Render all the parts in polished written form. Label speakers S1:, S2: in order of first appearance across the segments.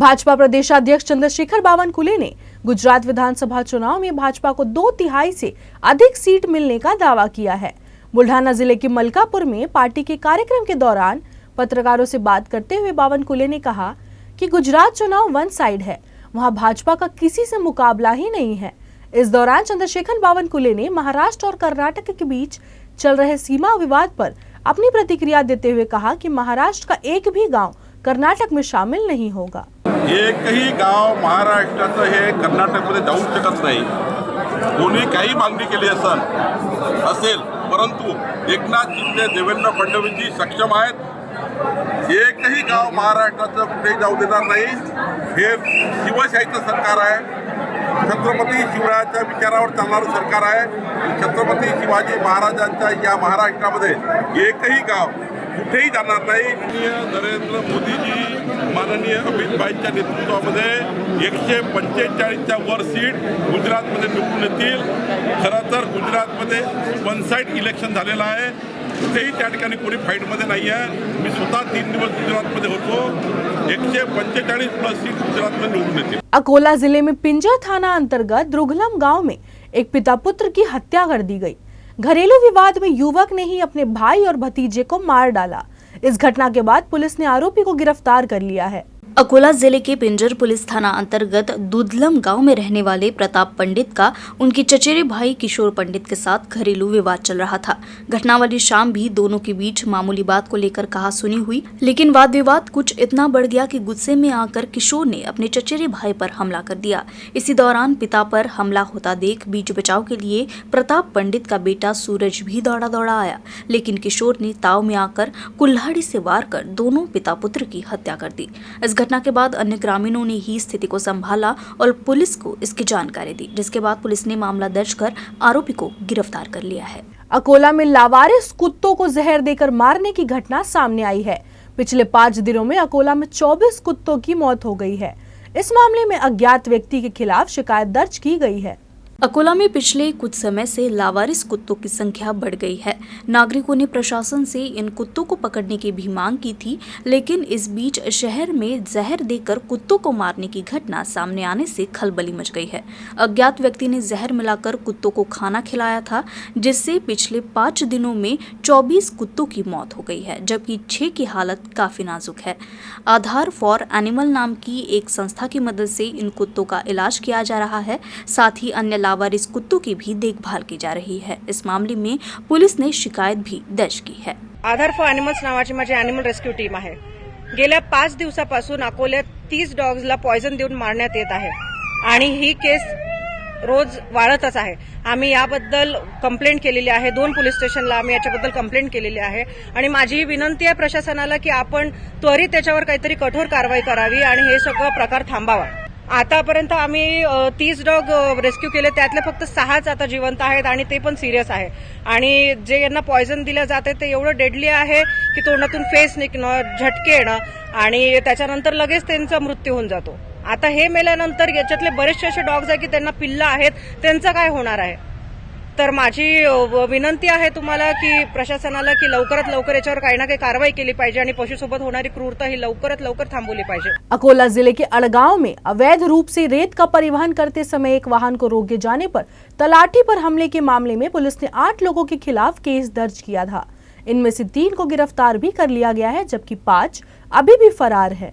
S1: भाजपा प्रदेशाध्यक्ष चंद्रशेखर बावनकुले ने गुजरात विधानसभा चुनाव में भाजपा को 2/3 से अधिक सीट मिलने का दावा किया है। बुल्ढाना जिले के मलकापुर में पार्टी के कार्यक्रम के दौरान पत्रकारों से बात करते हुए बावनकुले ने कहा कि गुजरात चुनाव वन साइड है, वहां भाजपा का किसी से मुकाबला ही नहीं है। इस दौरान चंद्रशेखर बावनकुले ने महाराष्ट्र और कर्नाटक के बीच चल रहे सीमा विवाद पर अपनी प्रतिक्रिया देते हुए कहा कि महाराष्ट्र का एक भी गांव कर्नाटक में शामिल नहीं होगा।
S2: एकही गाव महाराष्ट्राचं हे कर्नाटकमध्ये जाऊ शकत नाही। कोणी काही मागणी केली असेल, परंतु एकनाथ शिंदे देवेंद्र फडणवीसजी सक्षम आहेत। एकही गाव महाराष्ट्राचं कुठेही जाऊ देणार नाही। हे शिवशाहीचं सरकार आहे, छत्रपती शिवरायांच्या विचारावर चालणारं सरकार आहे। छत्रपती शिवाजी महाराजांच्या या महाराष्ट्रामध्ये एकही गाव कुठेही जाणार नाही। नरेंद्र मोदीजी माननीय अमित भाईंच्या नेतृत्वामध्ये 145च्या वर सीट गुजरातमध्ये निवडून येतील। खरं तर गुजरातमध्ये वन साइड इलेक्शन झालेलं आहे, कुठेही त्या ठिकाणी कोणी फाईटमध्ये नाही आहे। मी स्वतः 3 दिवस गुजरातमध्ये होतो। 145 प्लस सीट गुजरातमध्ये निवडून येतील।
S1: अकोला जिले में पिंजर थाना अंतर्गत द्रुघलम गांव में एक पिता पुत्र की हत्या कर दी गई। घरेलू विवाद में युवक ने ही अपने भाई और भतीजे को मार डाला। इस घटना के बाद पुलिस ने आरोपी को गिरफ्तार कर लिया है।
S3: अकोला जिले के पिंजर पुलिस थाना अंतर्गत दुधलम गांव में रहने वाले प्रताप पंडित का उनके चचेरे भाई किशोर पंडित के साथ घरेलू विवाद चल रहा था। घटना वाली शाम भी दोनों के बीच मामूली बात को लेकर कहासुनी हुई, लेकिन वाद विवाद कुछ इतना बढ़ गया कि गुस्से में आकर किशोर ने अपने चचेरे भाई पर हमला कर दिया। इसी दौरान पिता पर हमला होता देख बीच बचाव के लिए प्रताप पंडित का बेटा सूरज भी दौड़ा दौड़ा आया, लेकिन किशोर ने ताव में आकर कुल्हाड़ी से वार कर दोनों पिता पुत्र की हत्या कर दी। इस घटना के बाद अन्य ग्रामीणों ने ही स्थिति को संभाला और पुलिस को इसकी जानकारी दी, जिसके बाद पुलिस ने मामला दर्ज कर आरोपी को गिरफ्तार कर लिया है।
S1: अकोला में लावारिस कुत्तों को जहर देकर मारने की घटना सामने आई है। पिछले 5 दिनों में अकोला में 24 कुत्तों की मौत हो गई है। इस मामले में अज्ञात व्यक्ति के खिलाफ शिकायत दर्ज की गई है।
S3: अकोला में पिछले कुछ समय से लावारिस कुत्तों की संख्या बढ़ गई है। नागरिकों ने प्रशासन से इन कुत्तों को पकड़ने की भी मांग की थी, लेकिन इस बीच शहर में जहर देकर कुत्तों को मारने की घटना सामने आने से खलबली मच गई है। अज्ञात व्यक्ति ने जहर मिलाकर कुत्तों को खाना खिलाया था, जिससे पिछले 5 दिनों में 24 कुत्तों की मौत हो गई है, जबकि 6 की हालत काफी नाजुक है। आधार फॉर एनिमल नाम की एक संस्था की मदद से इन कुत्तों का इलाज किया जा रहा है। साथ ही अन्य लावारिस कुत्तों की भी देखभाल की जा रही है। इस मामले में पुलिस ने शिकायत भी दर्ज की है।
S4: आधार फॉर एनिमल्स नावाची माझी एनिमल रेस्क्यू टीम आहे। गेल्या 5 दिवसापासून अकोल्यात 30 डॉग्सला पॉइझन देऊन मारण्यात येत आहे आणि ही केस रोज वाढतच आहे। आम्ही याबद्दल कंप्लेंट केलेली आहे। 2 पोलीस स्टेशनला आम्ही याच्याबद्दल कंप्लेंट केलेली आहे आणि माझी ही विनंती आहे प्रशासनाला की आपण त्वरित त्याच्यावर काहीतरी कठोर कारवाई करावी आणि हे सगळं प्रकार थांबावा। आतापर्यंत आम्ही 30 डॉग रेस्क्यू केले, त्यातले फक्त 6च आता जिवंत आहेत आणि ते पण सिरियस आहे। आणि जे यांना पॉइझन दिलं जाते ते एवढं डेडली आहे की तोंडातून फेस निघणं, झटके येणं आणि त्याच्यानंतर लगेच त्यांचा मृत्यू होऊन जातो। आता हे मेल्यानंतर याच्यातले बरेचसे असे डॉग्स आहेत की त्यांना पिल्लं आहेत, त्यांचं काय होणार आहे? तर माझी विनंती आहे तुम्हाला की प्रशासनाला की लवकरात लवकर याच्यावर काही ना काही कारवाई केली पाहिजे आणि पशुसोबत होणारी क्रूरता ही लवकरात लवकर थांबवली पाहिजे।
S1: अकोला जिले के अड़गांव में अवैध रूप से रेत का परिवहन करते समय एक वाहन को रोके जाने पर तलाठी पर हमले के मामले में पुलिस ने 8 लोगों के खिलाफ केस दर्ज किया था। इनमें से 3 को गिरफ्तार भी कर लिया गया है, जबकि 5 अभी भी फरार है।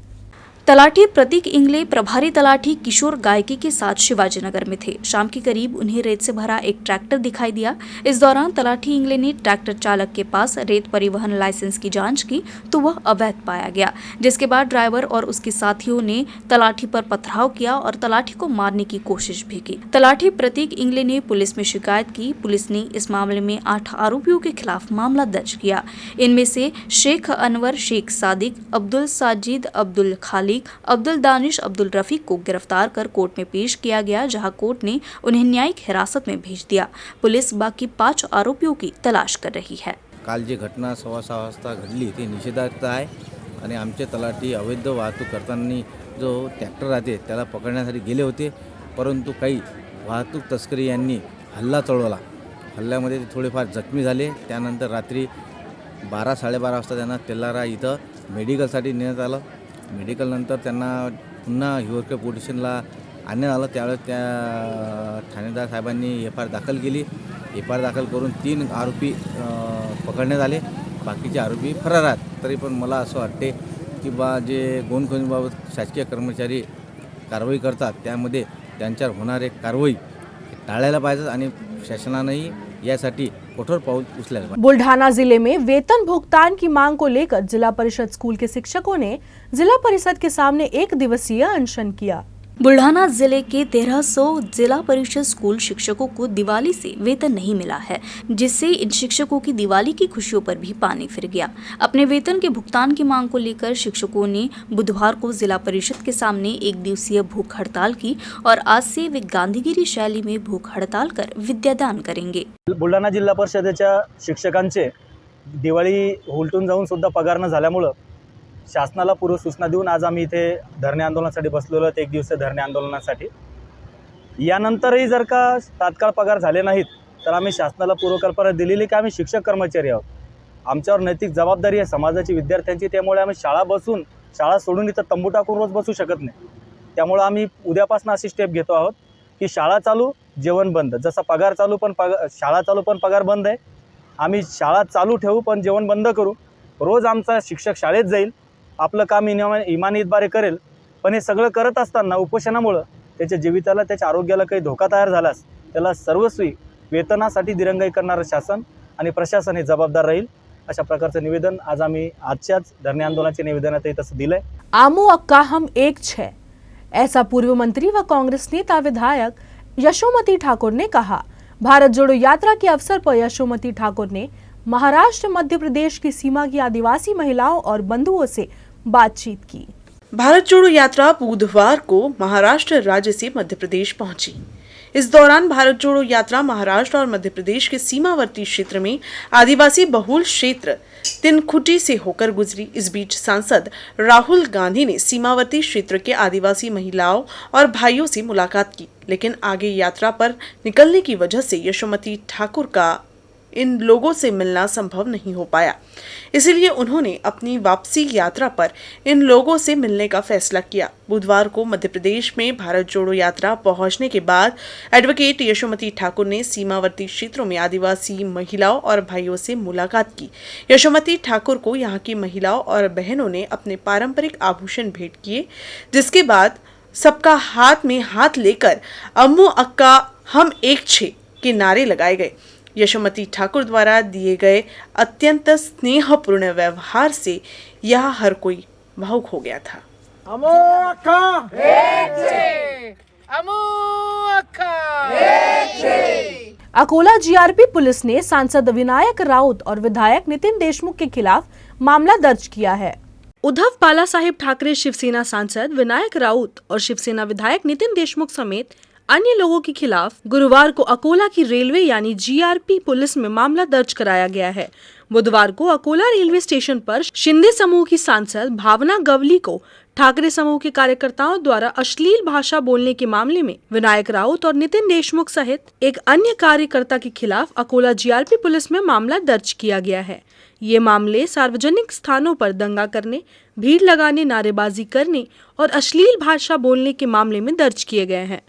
S3: तलाठी प्रतीक इंगले प्रभारी तलाठी किशोर गायकी के साथ शिवाजीनगर में थे। शाम के करीब उन्हें रेत से भरा एक ट्रैक्टर दिखाई दिया। इस दौरान तलाठी इंगले ने ट्रैक्टर चालक के पास रेत परिवहन लाइसेंस की जांच की तो वह अवैध पाया गया, जिसके बाद ड्राइवर और उसके साथियों ने तलाठी पर पथराव किया और तलाठी को मारने की कोशिश भी की। तलाठी प्रतीक इंगले ने पुलिस में शिकायत की। पुलिस ने इस मामले में 8 आरोपियों के खिलाफ मामला दर्ज किया। इनमें से शेख अनवर, शेख सादिक, अब्दुल साजिद, अब्दुल खालिक, अब्दुल दानिश, अब्दुल रफीक को गिरफ्तार कर कोर्ट में पेश किया गया, जहां कोर्ट ने उन्हें न्यायिक हिरासत में भेज दिया। पुलिस बाकी 5 आरोपियों की तलाश कर रही है।
S5: काल जी घटना 6:15 वाजता घडली ती निषेधार्थ आहे आणि आमचे तलाठी अवैध वाहतूक करताना जो ट्रॅक्टर राहते त्याला पकडण्यासाठी गेले होते, परंतु काही वाहतूक तस्करी यांनी हल्ला चढवला। हल्ल्यामध्ये ते थोडेफार जखमी झाले। त्यानंतर रात्री 12-12:30 वाजता त्यांना तेलारा इथं मेडिकलसाठी नेण्यात आलं। मेडिकल नंतर त्यांना पुन्हा हिवरकर पोलीस स्टेशनला आणण्यात आलं. त्यावेळेस त्या ठाणेदार साहेबांनी FIR दाखल केली. FIR दाखल करून 3 आरोपी पकडण्यात आले. बाकीचे आरोपी फरार आहेत. तरी पण मला असं वाटते की जे गोवनखोरीबाबत शासकीय कर्मचारी कारवाई करतात त्यामध्ये त्यांच्यावर होणारे कारवाई टाळायला पाहिजे आणि शासनानेही यासाठी कठोर पाऊल उचलायला पाहिजे.
S1: बुल्ढाना जिले में वेतन भुगतान की मांग को लेकर जिला परिषद स्कूल के शिक्षकों ने जिला परिषद के सामने 1 दिवसीय अनशन किया।
S3: बुल्ढाना जिले के 1300 जिला परिषद स्कूल शिक्षकों को दिवाली से वेतन नहीं मिला है, जिससे इन शिक्षकों की दिवाली की खुशियों पर भी पानी फिर गया। अपने वेतन के भुगतान की मांग को लेकर शिक्षकों ने बुधवार को जिला परिषद के सामने 1 दिवसीय भूख हड़ताल की और आज से वे गांधीगिरी शैली में भूख हड़ताल कर विद्यादान करेंगे।
S6: बुलढाणा जिल्हा परिषदेच्या शिक्षकांचे दिवाळी उलटून जाऊन सुद्धा पगार न झाल्यामुळं शासनाला पूर्व सूचना देऊन आज आम्ही इथे धरणे आंदोलनासाठी बसलेलो आहोत, 1 दिवसीय धरणे आंदोलनासाठी। यानंतरही जर का तात्काळ पगार झाले नाहीत तर आम्ही शासनाला पूर्वकल्पना दिलेली की आम्ही शिक्षक कर्मचारी आहोत, आमच्यावर नैतिक जबाबदारी आहे समाजाची, विद्यार्थ्यांची। त्यामुळे आम्ही शाळा सोडून इथं तंबू टाकून रोज बसू शकत नाही। त्यामुळे आम्ही उद्यापासून अशी स्टेप घेतो आहोत की शाळा चालू जेवण बंद, जसा पगार चालू पण शाळा चालू पण पगार बंद आहे। आम्ही शाळा चालू ठेवू पण जेवण बंद करू। रोज आमचा शिक्षक शाळेत जाईल, आपलं काम इमानीतबारे करेल, पण हे सगळं करत असताना उपोषणामुळे त्याच्या जीविताला त्याच्या आरोग्याला काही धोका तयार झाल्यास त्याला सर्वस्वी वेतनासाठी दिरंगाई करणारं शासन आणि प्रशासन हे जबाबदार राहील। अशा प्रकारचं निवेदन आज आम्ही आजच्याच धरणे आंदोलनाच्या निवेदनातही तसं दिलंय।
S1: आमू अक्का हम एक छह, ऐसा पूर्व मंत्री व कांग्रेस नेता विधायक यशोमती ठाकुर ने कहा। भारत जोड़ो यात्रा के अवसर पर यशोमती ठाकुर ने महाराष्ट्र मध्य प्रदेश की सीमा की आदिवासी महिलाओं और बंधुओं से बातचीत की।
S7: भारत जोड़ो यात्रा बुधवार को महाराष्ट्र राज्य से मध्य प्रदेश पहुंची। इस दौरान भारत जोड़ो यात्रा महाराष्ट्र और मध्य प्रदेश के सीमावर्ती क्षेत्र में आदिवासी बहुल क्षेत्र तिनखुटी से होकर गुजरी। इस बीच सांसद राहुल गांधी ने सीमावर्ती क्षेत्र के आदिवासी महिलाओं और भाइयों से मुलाकात की, लेकिन आगे यात्रा पर निकलने की वजह से यशोमती ठाकुर का इन लोगों से मिलना संभव नहीं हो पाया। इसीलिए उन्होंने अपनी वापसी यात्रा पर इन लोगों से मिलने का फैसला किया। बुधवार को मध्य प्रदेश में भारत जोड़ो यात्रा पहुंचने के बाद एडवोकेट यशोमती ठाकुर ने सीमावर्ती क्षेत्रों में आदिवासी महिलाओं और भाइयों से मुलाकात की। यशोमती ठाकुर को यहाँ की महिलाओं और बहनों ने अपने पारंपरिक आभूषण भेंट किए, जिसके बाद सबका हाथ में हाथ लेकर अम्मू अक्का हम एक छे के नारे लगाए गए। यशोमती ठाकुर द्वारा दिए गए अत्यंत स्नेहपूर्ण व्यवहार से यह हर कोई भावुक हो गया था।
S1: अकोला जीआरपी पुलिस ने सांसद विनायक राउत और विधायक नितिन देशमुख के खिलाफ मामला दर्ज किया है। उद्धव बालासाहेब ठाकरे शिवसेना सांसद विनायक राउत और शिवसेना विधायक नितिन देशमुख समेत अन्य लोगों के खिलाफ गुरुवार को अकोला की रेलवे यानी जीआरपी पुलिस में मामला दर्ज कराया गया है। बुधवार को अकोला रेलवे स्टेशन पर शिंदे समूह की सांसद भावना गवली को ठाकरे समूह के कार्यकर्ताओं द्वारा अश्लील भाषा बोलने के मामले में विनायक राउत और नितिन देशमुख सहित एक अन्य कार्यकर्ता के खिलाफ अकोला जीआरपी पुलिस में मामला दर्ज किया गया है। ये मामले सार्वजनिक स्थानों पर दंगा करने, भीड़ लगाने, नारेबाजी करने और अश्लील भाषा बोलने के मामले में दर्ज किए गए हैं।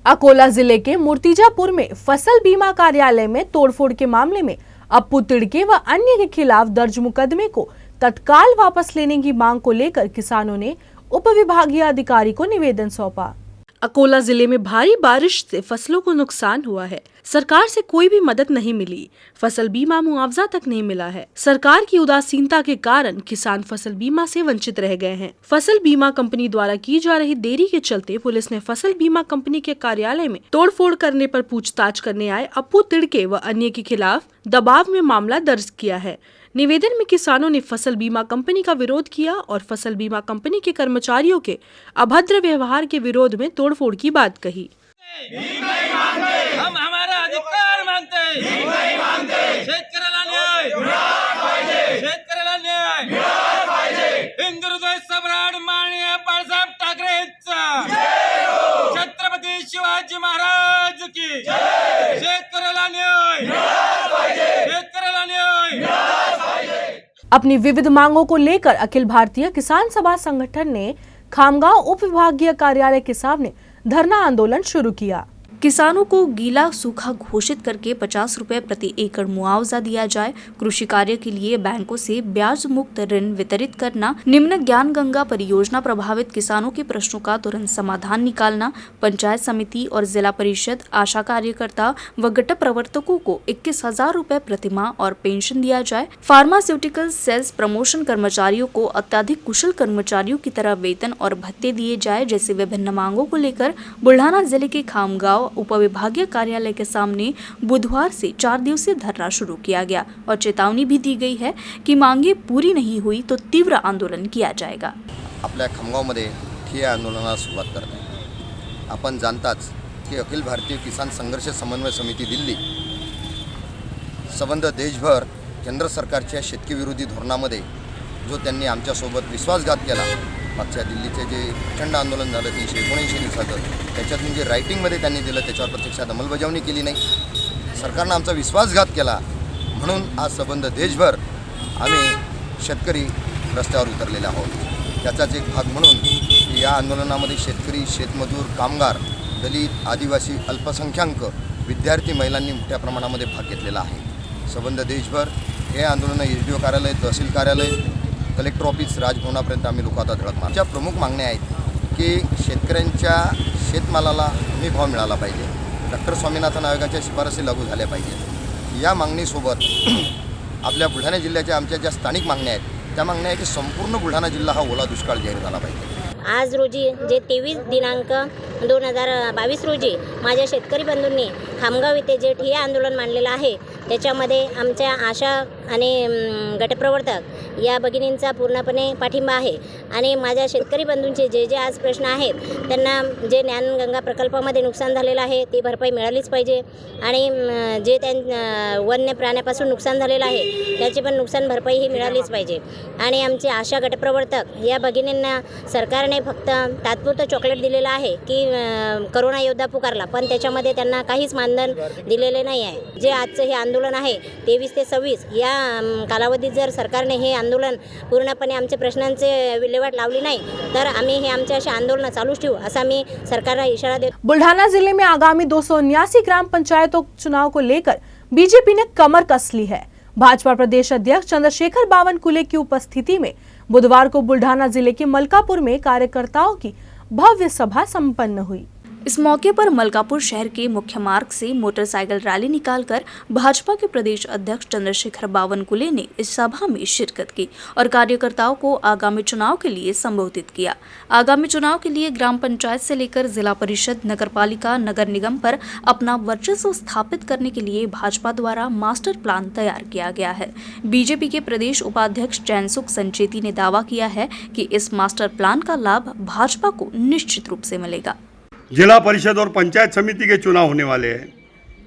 S1: अकोला जिले के मूर्तिजापुर में फसल बीमा कार्यालय में तोड़फोड़ के मामले में अप्पू तिड़के व अन्य के खिलाफ दर्ज मुकदमे को तत्काल वापस लेने की मांग को लेकर किसानों ने उप विभागीय अधिकारी को निवेदन सौंपा। अकोला जिले में भारी बारिश से फसलों को नुकसान हुआ है। सरकार से कोई भी मदद नहीं मिली, फसल बीमा मुआवजा तक नहीं मिला है। सरकार की उदासीनता के कारण किसान फसल बीमा से वंचित रह गए हैं। फसल बीमा कंपनी द्वारा की जा रही देरी के चलते पुलिस ने फसल बीमा कंपनी के कार्यालय में तोड़फोड़ करने पर पूछताछ करने आए अप्पू तिड़के व अन्य के खिलाफ दबाव में मामला दर्ज किया है। निवेदन में किसानों ने फसल बीमा कंपनी का विरोध किया और फसल बीमा कंपनी के कर्मचारियों के अभद्र व्यवहार के विरोध में तोड़फोड़ की बात कही।
S8: हम हमारा अधिकार मांगते हैं। शेतकऱ्याला न्याय शेतकऱ्याला न्याय हिंदू हृदय सम्राट माननीय बाळासाहेब ठाकरेंचा छत्रपती शिवाजी महाराज की शेतकऱ्याला न्याय शेतकऱ्याला न्याय।
S1: अपनी विविध मांगों को लेकर अखिल भारतीय किसान सभा संगठन ने खामगांव उप विभागीय कार्यालय के सामने धरना आंदोलन शुरू किया।
S3: किसानों को गीला सूखा घोषित करके 50 रुपए प्रति एकड़ मुआवजा दिया जाए, कृषि कार्य के लिए बैंकों से ब्याज मुक्त ऋण वितरित करना, निम्न ज्ञान गंगा परियोजना प्रभावित किसानों के प्रश्नों का तुरंत समाधान निकालना, पंचायत समिति और जिला परिषद आशा कार्यकर्ता व गट प्रवर्तकों को 21,000 रुपए प्रतिमाह और पेंशन दिया जाए, फार्मास्यूटिकल सेल्स प्रमोशन कर्मचारियों को अत्याधिक कुशल कर्मचारियों की तरह वेतन और भत्ते दिए जाए जैसे विभिन्न मांगों को लेकर बुल्ढाना जिले के खामगांव उपविभागीय कार्यालय के सामने बुधवार से 4 दिवसीय धरना शुरू किया गया और चेतावनी भी दी गई है कि मांगे पूरी नहीं हुई तो तीव्र आंदोलन किया जाएगा।
S9: आपल्या खामगावमध्ये ठिय्या आंदोलनाला सुरुवात करत आहे। आपण जाणताच की अखिल भारतीय किसान संघर्ष समन्वय समिती दिल्ली संबंध देशभर केंद्र सरकारच्या शेतकरी धोरणामध्ये जो त्यांनी आमच्यासोबत विश्वासघात केला, मागच्या दिल्लीचे जे प्रचंड आंदोलन झालं 379 दिवसाचं, त्याच्यातून जे रायटिंगमध्ये त्यांनी दिलं त्याच्यावर प्रत्यक्षात अंमलबजावणी केली नाही, सरकारनं आमचा विश्वासघात केला म्हणून आज संबंध देशभर आम्ही शेतकरी रस्त्यावर उतरलेले आहोत। त्याचाच एक भाग म्हणून की या आंदोलनामध्ये शेतकरी, शेतमजूर, कामगार, दलित, आदिवासी, अल्पसंख्याक, विद्यार्थी, महिलांनी मोठ्या प्रमाणामध्ये भाग घेतलेला आहे। संबंध देशभर हे आंदोलन SDO कार्यालय, तहसील कार्यालय, कलेक्टर ऑफिस, राजभवनापर्यंत आम्ही लोक आता धडक मारतो। प्रमुख मागण्या आहेत की शेतकऱ्यांच्या शेतमालाला हमी भाव मिळाला पाहिजे, डॉक्टर स्वामीनाथन आयोगाच्या शिफारसी लागू झाल्या पाहिजेत। या मागणीसोबत आपल्या बुलढाणा जिल्ह्याच्या आमच्या ज्या स्थानिक मागण्या आहेत त्या मागण्या आहे की संपूर्ण बुलढाणा जिल्हा हा ओला दुष्काळ जाहीर झाला पाहिजे।
S10: आज रोजी जे 23 दिनांक 2022 रोजी माझ्या शेतकरी बंधूंनी खामगाव येथे जे ठिय्या आंदोलन मांडलेलं आहे त्याच्यामध्ये आमच्या आशा आणि गटप्रवर्तक या भगिनींचा पूर्णपणे पाठिंबा आहे आणि माझ्या शेतकरी बंधूंचे जे आज प्रश्न आहेत त्यांना जे ज्ञानगंगा प्रकल्पामध्ये नुकसान झालेलं आहे ती भरपाई मिळालीच पाहिजे आणि जे वन्य प्राण्यापासून नुकसान झालेलं आहे त्याची पण नुकसान भरपाई ही मिळालीच पाहिजे। आणि आमचे आशा गटप्रवर्तक या भगिनींना सरकारने फक्त तात्पुरतं चॉकलेट दिलेलं आहे की करोना योद्धा पुकारला, पण त्याच्यामध्ये त्यांना काहीच मानधन दिलेले नाही आहे। जे आजचं हे आंदोलन आहे 23 ते 26 या कालावधीत जर सरकारने हे आंदोलन पूर्णपणे आमच्या प्रश्नांचे विल्हेवाट लावली नाही तर आम्ही हे आमचे असे आंदोलन चालूच ठेवू असा मी सरकारला इशारा देतो।
S1: बुल्ढाना जिले में आगामी 279 ग्राम पंचायतों चुनाव को लेकर बीजेपी ने कमर कस ली है। भाजपा प्रदेश अध्यक्ष चंद्रशेखर बावनकुले की उपस्थिति में बुधवार को बुल्ढाना जिले के मलकापुर में कार्यकर्ताओं की भव्य सभा संपन्न हुई।
S3: इस मौके पर मलकापुर शहर के मुख्य मार्ग से मोटरसाइकिल रैली निकालकर भाजपा के प्रदेश अध्यक्ष चंद्रशेखर बावनकुले ने इस सभा में शिरकत की और कार्यकर्ताओं को आगामी चुनाव के लिए संबोधित किया। आगामी चुनाव के लिए ग्राम पंचायत से लेकर जिला परिषद, नगरपालिका, नगर निगम पर अपना वर्चस्व स्थापित करने के लिए भाजपा द्वारा मास्टर प्लान तैयार किया गया है। बीजेपी के प्रदेश उपाध्यक्ष चैनसुख संचेती ने दावा किया है कि इस मास्टर प्लान का लाभ भाजपा को निश्चित रूप से मिलेगा।
S11: जिला परिषद और पंचायत समिति के चुनाव होने वाले हैं,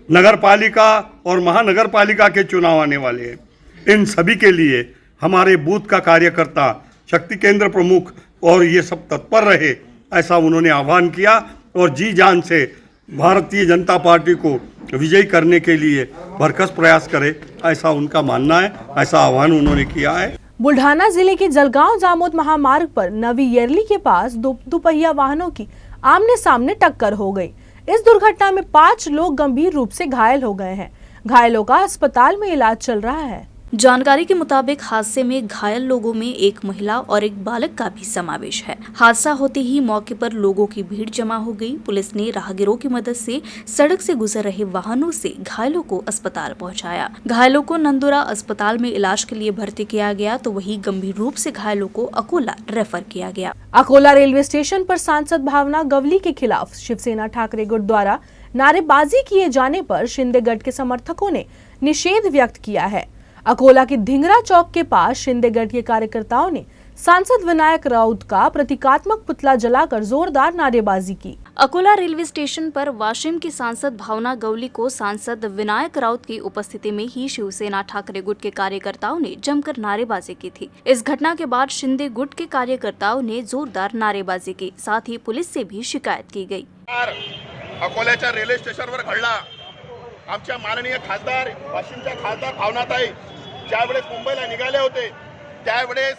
S11: नगर पालिका और महानगर पालिका के चुनाव आने वाले हैं। इन सभी के लिए हमारे बूथ का कार्यकर्ता, शक्ति केंद्र प्रमुख और ये सब तत्पर रहे, ऐसा उन्होंने आह्वान किया और जी जान से भारतीय जनता पार्टी को विजयी करने के लिए भरकस प्रयास करे, ऐसा उनका मानना है, ऐसा आह्वान उन्होंने किया है।
S1: बुल्ढाना जिले के जलगांव जामोद महामार्ग पर नवी येरली के पास दोपहिया वाहनों की आमने सामने टक्कर हो गई। इस दुर्घटना में 5 लोग गंभीर रूप से घायल हो गए हैं। घायलों का अस्पताल में इलाज चल रहा है।
S3: जानकारी के मुताबिक हादसे में घायल लोगों में एक महिला और एक बालक का भी समावेश है। हादसा होते ही मौके पर लोगों की भीड़ जमा हो गई। पुलिस ने राहगीरों की मदद से सड़क से गुजर रहे वाहनों से घायलों को अस्पताल पहुंचाया। घायलों को नंदुरा अस्पताल में इलाज के लिए भर्ती किया गया तो वहीं गंभीर रूप से घायलों को अकोला रेफर किया गया।
S1: अकोला रेलवे स्टेशन पर सांसद भावना गवली के खिलाफ शिवसेना ठाकरे गुट द्वारा नारेबाजी किए जाने पर शिंदे गढ़ के समर्थकों ने निषेध व्यक्त किया है। अकोला के धिंगरा चौक के पास शिंदे गढ़ के कार्यकर्ताओं ने सांसद विनायक राउत का प्रतीकात्मक पुतला जलाकर जोरदार नारेबाजी की।
S3: अकोला रेलवे स्टेशन पर वाशिम की सांसद भावना गवली को सांसद विनायक राउत की उपस्थिति में ही शिवसेना ठाकरे गुट के कार्यकर्ताओं ने जमकर नारेबाजी की थी। इस घटना के बाद शिंदे गुट के कार्यकर्ताओं ने जोरदार नारेबाजी की, साथ ही पुलिस से भी शिकायत की गई।
S2: अकोल्याच्या रेल्वे स्टेशनवर घडला। आमच्या माननीय खासदार वाशिमच्या खासदार भावनाताई ज्यावेळेस मुंबईला निघाले होते त्यावेळेस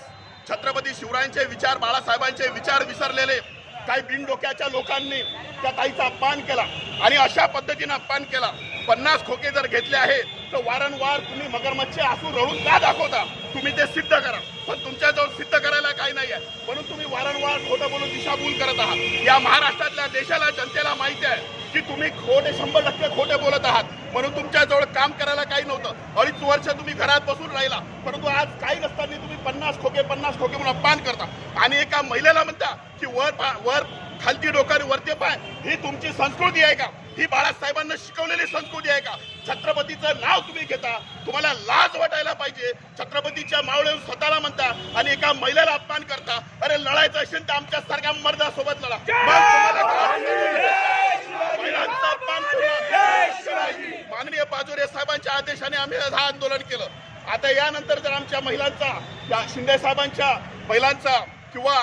S2: छत्रपती शिवरायांचे विचार, बाळासाहेबांचे विचार विसरलेले काही बिनडोक्याच्या लोकांनी त्या ताईचा अपमान केला आणि अशा पद्धतीने अपमान केला। 50 खोके जर घेतले आहे तर वारंवार तुम्ही मगरमच्छचे आसू रडून का दाखवता? तुम्ही ते सिद्ध करा, पण तुमच्याजवळ सिद्ध करायला काही नाही आहे म्हणून तुम्ही वारंवार खोटं बोलून दिशाभूल करत आहात। या महाराष्ट्रातल्या देशाला, जनतेला माहिती आहे की तुम्ही खोटे 100% खोटे बोलत आहात, म्हणून तुमच्याजवळ काम करायला काही नव्हतं। 2.5 वर्ष तुम्ही घरात बसून राहिला, परंतु आज काही नसताना तुम्ही 50 खोके म्हणून अपमान करता आणि एका महिलेला म्हणता की वर खालती डोकाने वरते पाय। ही तुमची संस्कृती आहे का? ही बाळासाहेबांना शिकवलेली संस्कृती आहे का? छत्रपतीचं नाव तुम्ही घेता, तुम्हाला लाज वाटायला पाहिजे। छत्रपतीच्या मावळ्यावर स्वतःला म्हणता आणि एका महिलेला अपमान करता। अरे लढायचं असेल तर आमच्या सारख्या मर्दासोबत लढा। महिलांचा अपमान माननीय पाजोरे साहेबांच्या आदेशाने आम्ही हा आंदोलन केलं। आता यानंतर जर आमच्या महिलांचा, या शिंदे साहेबांच्या महिलांचा किंवा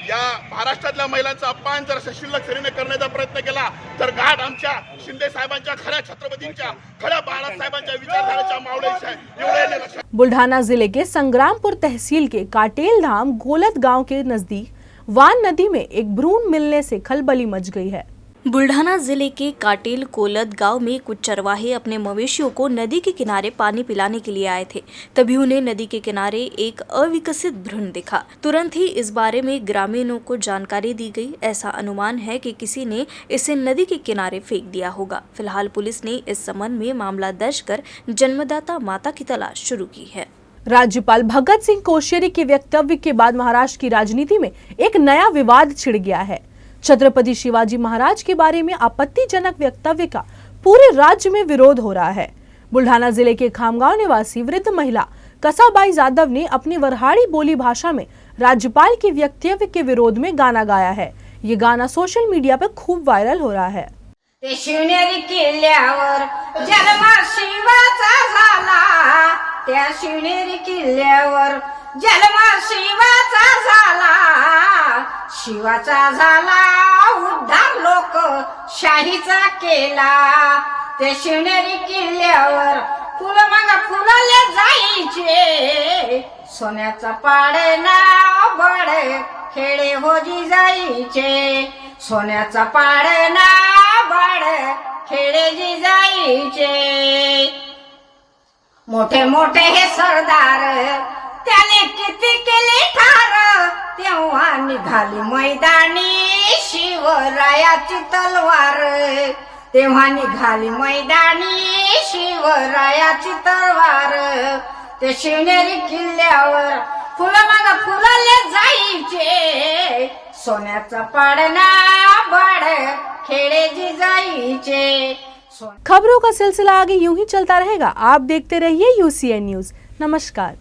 S2: या महाराष्ट्रातल्या महिलांचा अपमान जर शिल्लक सरीने करण्याचा प्रयत्न केला तर गाठ आमच्या शिंदे साहेबांच्या, खऱ्या छत्रपतींच्या, खऱ्या बाळासाहेबांच्या विचारधारेच्या मावळ्याची आहे। एवढे लक्षात।
S1: बुल्ढाना जिले के संग्रामपुर तहसील के काटेल धाम गोलत गांव के नजदीक वान नदी में एक भ्रूण मिलने से खलबली मच गई है।
S3: बुल्ढाना जिले के काटेल कोलत गांव में कुछ चरवाहे अपने मवेशियों को नदी के किनारे पानी पिलाने के लिए आए थे। तभी उन्हें नदी के किनारे एक अविकसित भ्रूण दिखा। तुरंत ही इस बारे में ग्रामीणों को जानकारी दी गई। ऐसा अनुमान है कि किसी ने इसे नदी के किनारे फेंक दिया होगा। फिलहाल पुलिस ने इस संबंध में मामला दर्ज कर जन्मदाता माता की तलाश शुरू की है।
S1: राज्यपाल भगत सिंह कोश्यारी के वक्तव्य के बाद महाराष्ट्र की राजनीति में एक नया विवाद छिड़ गया है। छत्रपति शिवाजी महाराज के बारे में आपत्तिजनक वक्तव्य का पूरे राज्य में विरोध हो रहा है। बुल्ढाना जिले के खामगांव निवासी वृद्ध महिला कसाबाई जाधव ने अपनी वरहाड़ी बोली भाषा में राज्यपाल के वक्तव्य के विरोध में गाना गाया है। ये गाना सोशल मीडिया पर खूब वायरल हो रहा है।
S12: ते शिवनेरी किल्ल्यावर जन्म शिवाचा झाला, त्या शिवनेरी किल्ल्यावर जन्म शिवाचा झाला, शिवाचा झाला उद्धार लोक शाहीचा केला। ते शिवनेरी किल्ल्यावर फुलं मग फुलले जायचे, सोन्याचा पाडणा बड खेडे होजी जायचे, सोन्याचा पाडणा बड खेडे जी जायचे। मोठे मोठे हे सरदार त्याने किती केले ठार, तेव्हा निघाली मैदानी शिवरायाची तलवार, तेव्हा निघाली मैदानी शिवरायाची तलवार। ते शिवनेरी किल्ल्यावर फुलं मग फुलले जायचे, सोन्याचा पाडणा बड खेडे जी जायचे।
S1: खबरों का सिलसिला आगे यूं ही चलता रहेगा। आप देखते रहिए UCN न्यूज। नमस्कार।